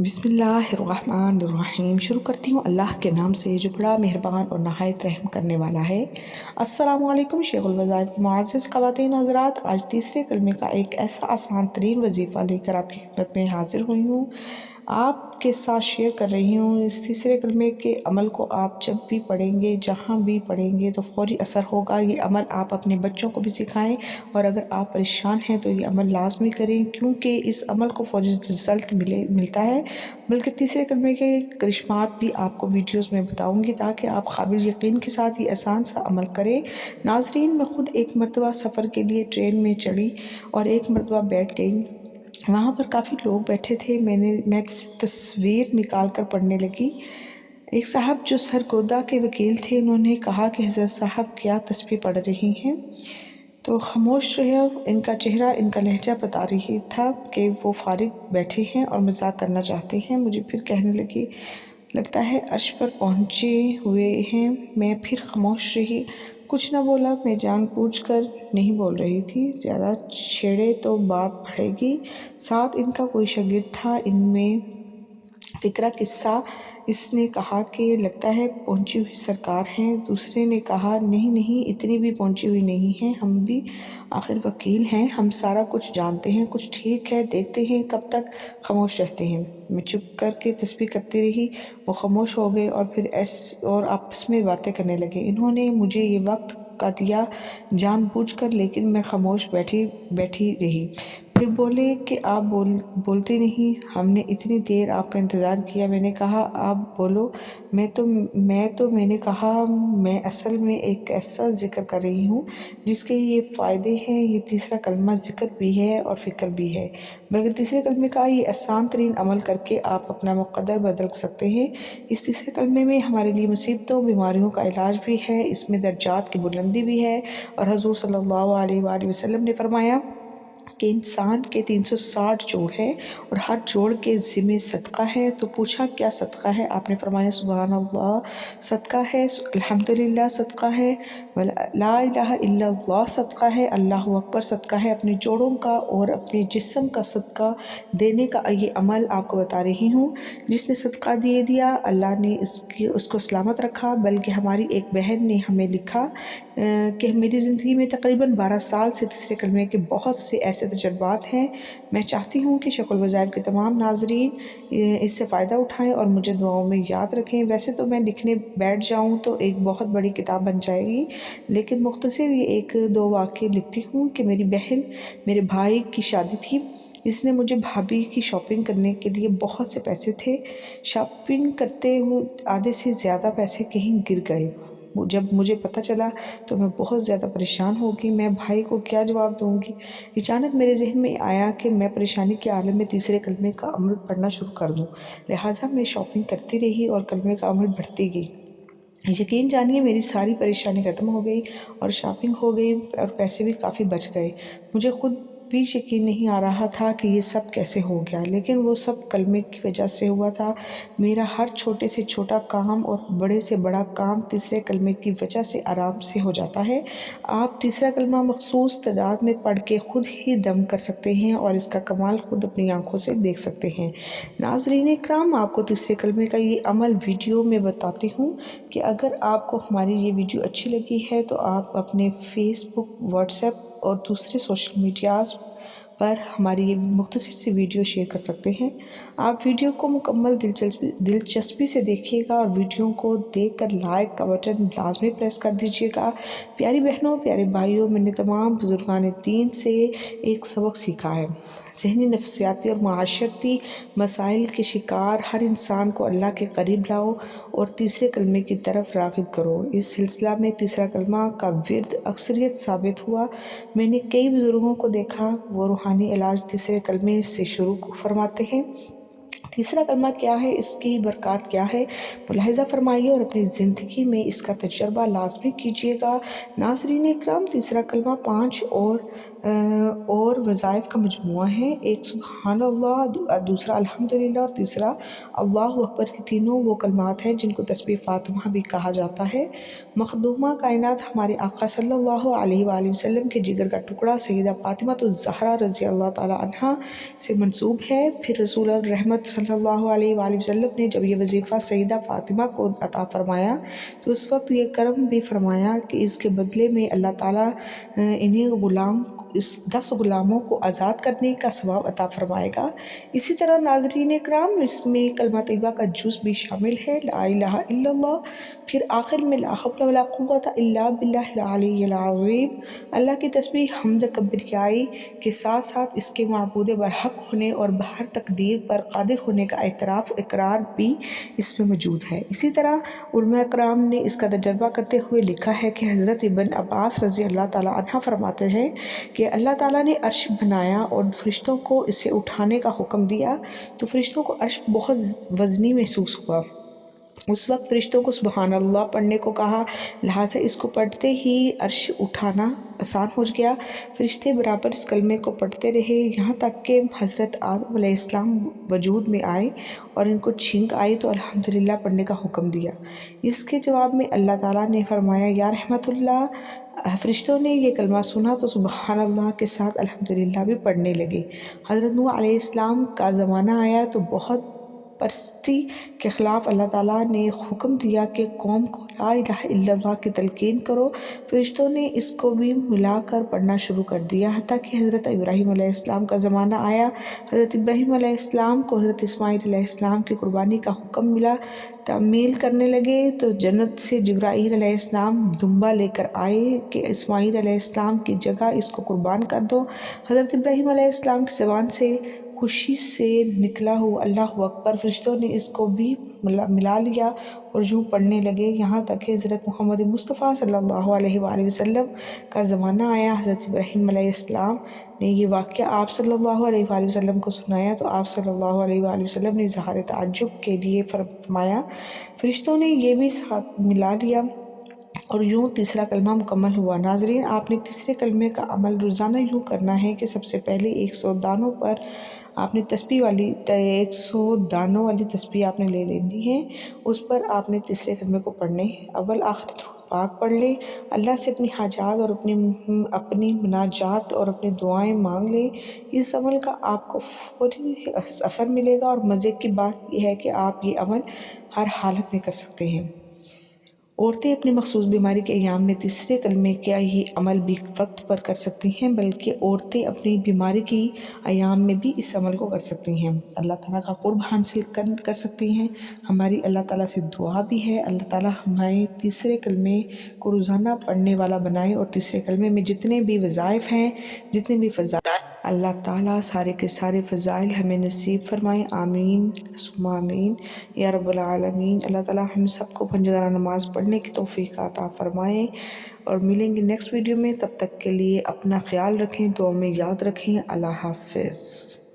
बिस्मिल्लाहिर्रहमानिर्रहीम। शुरू करती हूँ अल्लाह के नाम से जो बड़ा मेहरबान और नहायत रहम करने वाला है। अस्सलामुअलैकुम शेखुल वज़ाइफ की मुअज़्ज़ज़ ख़वातीन हज़रात, आज तीसरे कलमे का एक ऐसा आसान तरीन वजीफ़ा लेकर आपकी खिदमत में हाज़िर हुई हूँ। आपके साथ शेयर कर रही हूँ। इस तीसरे कलमे के अमल को आप जब भी पढ़ेंगे, जहाँ भी पढ़ेंगे तो फ़ौरी असर होगा। ये अमल आप अपने बच्चों को भी सिखाएं और अगर आप परेशान हैं तो ये अमल लाज़मी करें, क्योंकि इस अमल को फ़ौरी रिज़ल्ट मिलता है। बल्कि तीसरे कलमे के करिश्मात भी आपको वीडियोस में बताऊंगी ताकि आप काबिल यकीन के साथ ये आसान सा अमल करें। नाज़रीन, मैं ख़ुद एक मरतबा सफ़र के लिए ट्रेन में चढ़ी और एक मरतबा बैठ गई। वहाँ पर काफ़ी लोग बैठे थे। मैं तस्वीर निकाल कर पढ़ने लगी। एक साहब जो सरगोदा के वकील थे, उन्होंने कहा कि हज़रत साहब क्या तस्बीह पढ़ रही हैं? तो खामोश रहे। इनका चेहरा, इनका लहजा बता रही था कि वो फारिग बैठे हैं और मजाक करना चाहते हैं। मुझे फिर कहने लगी, लगता है अर्श पर पहुँचे हुए हैं। मैं फिर खामोश रही, कुछ न बोला। मैं जानबूझकर नहीं बोल रही थी, ज़्यादा छेड़े तो बात बढ़ेगी। साथ इनका कोई शागिर्द था, इनमें फ़िक्रा किस्सा। इसने कहा कि लगता है पहुंची हुई सरकार हैं। दूसरे ने कहा, नहीं नहीं, इतनी भी पहुंची हुई नहीं हैं, हम भी आखिर वकील हैं, हम सारा कुछ जानते हैं। कुछ ठीक है, देखते हैं कब तक खामोश रहते हैं। मैं चुप करके तस्बीह करती रही। वो खामोश हो गए और फिर और आपस में बातें करने लगे। इन्होंने मुझे ये वक्त का दिया जानबूझकर, लेकिन मैं खामोश बैठी रही। फिर बोले कि आप बोलते नहीं, हमने इतनी देर आपका इंतज़ार किया। मैंने कहा, आप बोलो। मैंने कहा, मैं असल में एक ऐसा ज़िक्र कर रही हूँ जिसके ये फ़ायदे हैं। ये तीसरा कलमा ज़िक्र भी है और फ़िक्र भी है। बल्कि तीसरे कलमे का ये आसान तरीन अमल करके आप अपना मुक़द्दर बदल सकते हैं। इस तीसरे कलमे में हमारे लिए मुसीबतों, बीमारियों का इलाज भी है, इसमें दर्जात की बुलंदी भी है। और हज़ूर सल्लल्लाहु अलैहि वसल्लम ने फरमाया कि इंसान के 360 जोड़ हैं और हर जोड़ के ज़िम्मे सदका है। तो पूछा, क्या सदका है? आपने फरमाया, सुभान अल्लाह सदका है, अल्हम्दुलिल्लाह सदका है, ला इलाहा इल्लल्लाह सदका है, अल्लाहु अकबर सदका है। अपने जोड़ों का और अपने जिस्म का सदका देने का ये अमल आपको बता रही हूँ। जिसने सदका दे दिया, अल्लाह ने उसको सलामत रखा। बल्कि हमारी एक बहन ने हमें लिखा कि मेरी ज़िंदगी में तकरीबन 12 साल से तीसरे कलमे के बहुत से ऐसे तजर्बात हैं। मैं चाहती हूँ कि शेखुल वज़ाइफ के तमाम नाज़रीन इससे फ़ायदा उठाएँ और मुझे दुआओं में याद रखें। वैसे तो मैं लिखने बैठ जाऊँ तो एक बहुत बड़ी किताब बन जाएगी, लेकिन मुख्तसर ये 1-2 वाक़ये लिखती हूँ कि मेरी बहन, मेरे भाई की शादी थी। इसने मुझे भाभी की शॉपिंग करने के लिए बहुत से पैसे थे। शॉपिंग करते हुए आधे से ज़्यादा पैसे कहीं गिर गए। जब मुझे पता चला तो मैं बहुत ज़्यादा परेशान हो गई। मैं भाई को क्या जवाब दूँगी? अचानक मेरे ज़हन में आया कि मैं परेशानी के आलम में तीसरे कलमे का अमल पढ़ना शुरू कर दूँ। लिहाजा मैं शॉपिंग करती रही और कलमे का अमल बढ़ती गई। यकीन जानिए, मेरी सारी परेशानी ख़त्म हो गई और शॉपिंग हो गई और पैसे भी काफ़ी बच गए। मुझे खुद भी यकीन नहीं आ रहा था कि ये सब कैसे हो गया, लेकिन वो सब कलमे की वजह से हुआ था। मेरा हर छोटे से छोटा काम और बड़े से बड़ा काम तीसरे कलमे की वजह से आराम से हो जाता है। आप तीसरा कलमा मखसूस तादाद में पढ़ के खुद ही दम कर सकते हैं और इसका कमाल खुद अपनी आँखों से देख सकते हैं। नाज़रीन इकराम, आपको तीसरे कलमे का ये अमल वीडियो में बताती हूँ कि अगर आपको हमारी ये वीडियो अच्छी लगी है तो आप अपने फेसबुक, व्हाट्सएप और दूसरे सोशल मीडियाज़ पर हमारी ये मुख्तसर सी वीडियो शेयर कर सकते हैं। आप वीडियो को मुकम्मल दिलचस्पी से देखिएगा और वीडियो को देखकर लाइक का बटन लाजमी प्रेस कर दीजिएगा। प्यारी बहनों, प्यारे भाइयों, मैंने तमाम बुजुर्गान दीन से एक सबक सीखा है। ज़हनी, नफ्सियाती और माशरती मसाइल के शिकार हर इंसान को अल्लाह के करीब लाओ और तीसरे कलमे की तरफ राग़िब करो। इस सिलसिला में तीसरा कलमा का विर्द अक्सरियत साबित हुआ। मैंने कई बुज़ुर्गों को देखा, वो रूहानी इलाज तीसरे कलमे से शुरू फरमाते हैं। तीसरा कलमा क्या है, इसकी बरक़ात क्या है, मुलाहिज़ा फरमाइए और अपनी ज़िंदगी में इसका तजर्बा लाज़मी कीजिएगा। नाज़रीन इकराम, तीसरा कलमा 5 और वज़ाइफ का मजमुआ है। एक सुबहान अल्लाह, दूसरा अल्हम्दुलिल्लाह और तीसरा अल्लाहु अकबर। के तीनों वो कलमात हैं जिनको तस्बीह फ़ातिमा भी कहा जाता है। मखदूमा कायनात हमारे आका सल्लल्लाहु अलैहि वसल्लम के जिगर का टुकड़ा सैयदा फ़ातिमा ज़हरा रज़ी अल्लाह ताला अन्हा से मंसूब है। फिर रसूल रहमत सल्लल्लाहु अलैहि वसल्लम ने जब ये वजीफ़ा सईदा फ़ातिमा को अता फ़रमाया तो उस वक्त ये करम भी फ़रमाया कि इसके बदले में अल्लाह ताला इस 10 गुलामों को आज़ाद करने का सवाब अता फ़रमाएगा। इसी तरह नाज़रीन इकराम, इसमें कलमा तैयबा का जुज़ भी शामिल है, ला इलाहा इल्लल्लाह। फिर आखिर में ला हौला वला कुव्वता इल्ला बिल्लाहिल अलिय्यिल अज़ीम। अल्लाह की तस्बीह हम्द किब्रियाई के साथ साथ इसके माबूद बरहक होने और हर तकदीर पर कादिर होने का एतराफ़ इकरार भी इसमें मौजूद है। इसी तरह उलमा कराम ने इसका तजर्बा करते हुए लिखा है कि हज़रत इब्न अब्बास रज़ी अल्लाह ताला अन्हा फरमाते हैं कि अल्लाह ताला ने अर्श बनाया और फरिश्तों को इसे उठाने का हुक्म दिया तो फरिश्तों को अर्श बहुत वज़नी महसूस हुआ। उस वक्त फरिश्तों को सुबहान अल्लाह पढ़ने को कहा, लिहाजा इसको पढ़ते ही अर्श उठाना आसान हो गया। फरिश्ते बराबर इस कलमे को पढ़ते रहे यहाँ तक कि हज़रत आदम अलैहिस्सलाम वजूद में आए और इनको छींक आई तो अल्हम्दुलिल्लाह पढ़ने का हुक्म दिया। इसके जवाब में अल्लाह ताला ने फरमाया, या रहमतुल्लाह। फरिश्तों ने ये कलमा सुना तो सुबहान अल्लाह के साथ अल्हम्दुलिल्लाह भी पढ़ने लगे। हज़रत नूह अलैहिस्सलाम का ज़माना आया तो बहुत परस्ती के ख़िलाफ़ अल्लाह ताला ने हुक्म दिया कि कौम को ला इलाहा इल्लल्लाह की तलकीन करो। फरिश्तों ने इसको भी मिलाकर पढ़ना शुरू कर दिया हत्ता कि हज़रत इब्राहीम अलैहिस्सलाम का ज़माना आया। हज़रत इब्राहीम अलैहिस्सलाम को हज़रत इस्माईल अलैहिस्सलाम की कुर्बानी का हुक्म मिला। तामील करने लगे तो जन्नत से जिब्राईल अलैहिस्सलाम दुम्बा लेकर आए कि इस्माईल अलैहिस्सलाम की जगह इसको कुर्बान कर दो। हज़रत इब्राहीम अलैहिस्सलाम की ज़बान से खुशी से निकला हुआ अल्लाहु अकबर, फरिश्तों ने इसको भी मिला लिया और यूँ पढ़ने लगे यहाँ तक कि हज़रत मोहम्मद मुस्तफ़ा सल्लल्लाहु अलैहि वसल्लम का ज़माना आया। हज़रत इब्राहीम अलैहिस्सलाम ने ये वाक़या आप सल्लल्लाहु अलैहि वसल्लम को सुनाया तो आप सल्लल्लाहु अलैहि वसल्लम ने इज़हार ताज्जुब के लिए फरमाया, फरिश्तों ने ये भी साथ मिला लिया और यूँ तीसरा कलमा मुकम्मल हुआ। नाज़रीन, आपने तीसरे कलमे का अमल रोज़ाना यूँ करना है कि सबसे पहले 100 दानों पर आपने 100 दानों वाली तस्बीह आपने ले लेनी है। उस पर आपने तीसरे कलमे को पढ़ने अव्वल आखिर दुरूद पाक पढ़ लें। अल्लाह से अपनी हाजात और अपनी मुनाजात और अपनी दुआएं मांग लें। इस अमल का आपको फौरी असर मिलेगा और मज़े की बात यह है कि आप ये अमल हर हालत में कर सकते हैं। औरतें अपनी मखसूस बीमारी के अयाम में तीसरे कलमे का ये अमल भी वक्त पर कर सकती हैं, बल्कि औरतें अपनी बीमारी की अयाम में भी इस अमल को कर सकती हैं। अल्लाह ताला का कुर्ब हासिल कर सकती हैं। हमारी अल्लाह ताला से दुआ भी है, अल्लाह ताला हमें तीसरे कलमे को रोज़ाना पढ़ने वाला बनाए और तीसरे कलमे में जितने भी वज़ाइफ हैं, जितने भी फ़ज़ाइल, अल्लाह ताला सारे के सारे फ़ज़ाइल हमें नसीब फरमाएँ। आमीन सुम्मा आमीन या रब्बल आलमीन। अल्लाह ताला हम सबको पंजगाना नमाज़ पढ़ने की तौफ़ीक़ अता फ़रमाएँ और मिलेंगे नेक्स्ट वीडियो में। तब तक के लिए अपना ख्याल रखें, दुआ में याद रखें। अल्लाह हाफ़िज़।